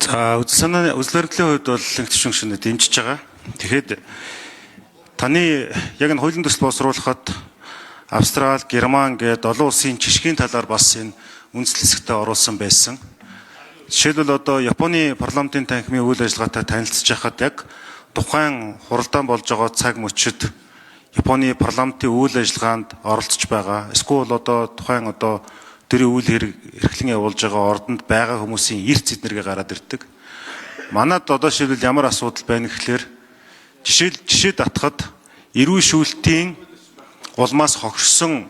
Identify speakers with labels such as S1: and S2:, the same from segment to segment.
S1: За үзэл баримтлалын хувьд бол нэгтгэж шинэ дэмжиж байгаа. Тэгэхэд таны яг энэ хуулийн төсөл боловсруулахад Австрали, Герман гээд олон улсын жишгийн талаар бас энэ үндэслэл хэсэгтээ оруулсан байсан. Жишээлбэл одоо Японы парламентын танхимын үйл ажиллагаатай танилцж байхад яг тухайн хуралдаан болж байгаа цаг мөчид Японы парламентын үйл ажиллагаанд оролцож байгаа. Эсвэл одоо тухайн одоо тэрийн үйл эрхлэн явуулж байгаа ордонд байгаа хүмүүсийн эрт эднэргээ гараад ирдэг. Манад одоо шийдвэл ямар асуудал байна гэхлээр жишээ татхад эрүүл шүүлтийн улмаас хогшсон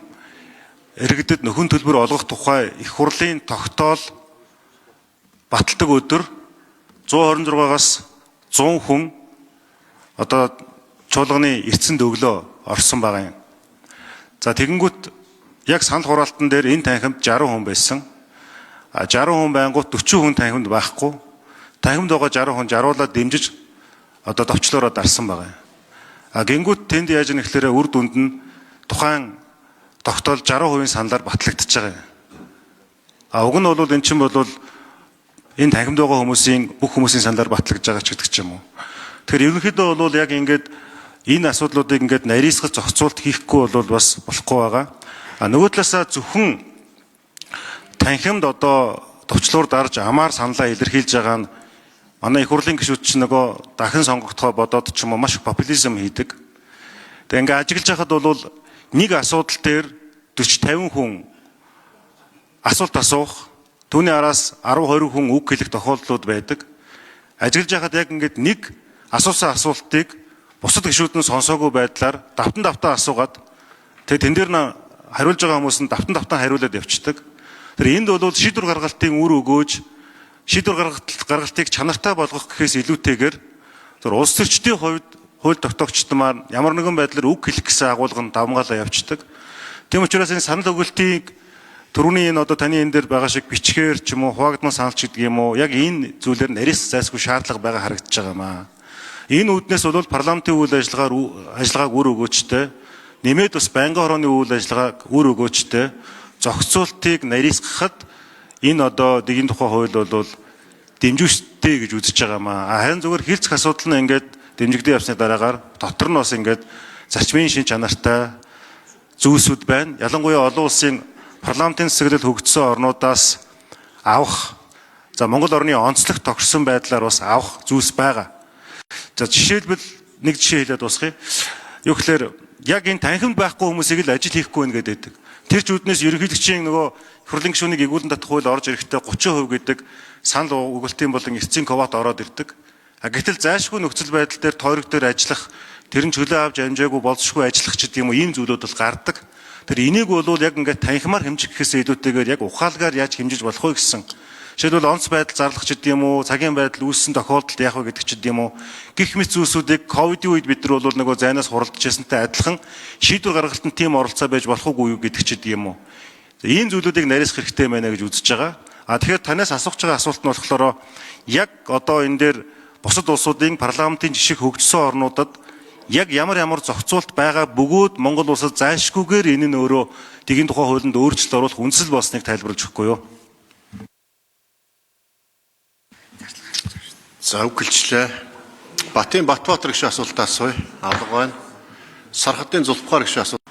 S1: иргэдэд нөхөн төлбөр олгох тухай их хурлын тогтоол баталдаг өдөр 126-аас 100 хүн одоо чуулганы эцэнд өглөө орсон байгаа юм. За тэгэнгүүт яг санал хураалтан дээр энэ танхимд 60 хүн байсан. 60 хүн байнгут 40 хүн танхимд байхгүй. Танхимд байгаа 60 хүн жаруулаад дэмжиж одоо товчлоороо дарсан байгаа юм. Гингүүт тэнд яаж нэхлээрээ үр дүнд нь тухайн тогтоол 60% саналаар батлагдчихж байгаа юм. Уг нь бол эн чинь бол энэ танхимд байгаа хүмүүсийн бүх хүмүүсийн саналаар батлагдж байгаа ч гэдэг ч юм уу. Тэгэхээр ерөнхийдөө бол яг ингээд энэ асуудлуудыг ингээд нарийсгал зохицуулт хийхгүй бол бас болохгүй байгаа. Нөгөө талаасаа зөвхөн танхимд одоо товчлуур дарж амаар саналаа илэрхийлж байгаа нь манай их хурлын гишүүд чинь нөгөө дахин сонгогдохоо бодоод ч юм уу маш популизм хийдэг. Тэгээ ингээд ажиглаж байхад бол нэг асуудал дээр 40-50 хүн асуулт асуух, түүний араас 10-20 хүн үг хэлэх тохиолдлууд байдаг. Ажиглаж байхад яг ингээд нэг асуусан асуултыг бусад гишүүд нь сонсоогүй байдлаар давтан асуугаад тэгээ тэн дээр нь хариулж байгаа хүмүүс нь давтан хариулаад явцдаг. Тэр энд бол шийдвэр гаргалтын үр өгөөж шийдвэр гаргалтыг чанартай болгох гэхээс илүүтэйгээр тэр улс төрчдийн хувьд хууль тогтоогчд маань ямар нэгэн байдлаар үг хэлэх гэсэн агуулганд давмгаалаа явцдаг. Тийм учраас энэ санал өгөлтийг түрүүний энэ одоо таны энэ дээр байгаа шиг бичгээр ч юм уу хуваагдмал саналч гэдэг юм уу яг энэ зүйлээр нарийнс зайлсгүй шаардлага байгаа харагдаж байгаа юм аа. Энэ үүднээс бол парламентын үйл ажиллагааг үр өгөөчтэй нэмээд бас байнгын хорооны үйл ажиллагааг үр өгөөчтэй зохицуултыг нарийсгахад энэ одоо дэгийн тухай хууль бол дэмжүүштэй гэж үзэж байгаа юм аа. Харин зөвхөн хилцэх асуудал нь ингээд дэмжигдэн явсны дараагаар дотор нь бас ингээд зарчмын шин чанартай зүйлсүүд байна. Ялангуяа олон улсын парламентын засаглал хөгжсөн орнуудаас авах Монгол орны онцлог тогтсон байдлаар бас авах зүйлс байгаа. За жишээлбэл нэг жишээ хэлээд дуусгая. Юу гэхээр яг энэ танхимд байхгүй хүмүүсийг л ажил хийхгүй байна гэдэг. Тэр ч үднээс ерөнхийлөгчийн нөгөө хурлын гишүүнийг эгүүлэн татах хууль орж ирэхдээ 30% гэдэг санал өгөлтийн болон эцсийн квот ороод ирдэг. Гэтэл зайлшгүй нөхцөл байдал дээр тойрог дээр ажиллах, тэр нь чөлөө авч амжаагүй болцсохгүй ажиллах ч гэдэг юм уу ийм зүйлүүд бол гардаг. Тэр энийг бол яг ингээд танхимаар хэмжих гэхээс илүүтэйгээр яг ухаалгаар яаж хэмжиж болох вэ гэсэн. Жишээлбэл онц байдал зарлах ч гэдэг юм уу, цагийн байдал үүссэн тохиолдолд яах вэ гэдэг ч гэдэг юм уу. Гэх мэт зүйлсүүдийг ковидын үед бид нар бол нөгөө зайнаас хуралдаж байсантай адилхан шийдвэр гаргалтанд тийм оролцоо байж болох уу гэдэг ч гэдэг юм уу. Ийм зүйлүүдийг нарийсах хэрэгтэй байна гэж үзэж байгаа. Тэгэхээр танаас асууж байгаа асуулт нь болохоор яг одоо энэ дээр бусад улсуудын парламентын жишг хөгжсөн орнуудад яг ямар зохицуулт байгаа бөгөөд Монгол улсад зайлшгүйгээр энэ нь өөрөө дэгийн тухай хуулинд өөрчлөлт оруулах үндсэл болсныг тайлбарлаж өгөхгүй юу?
S2: За үгэлжлээ. Батбаатар гişүн асуултаас асууя. Алга байна. Сархатын Зулфгаар гişүн асуулт.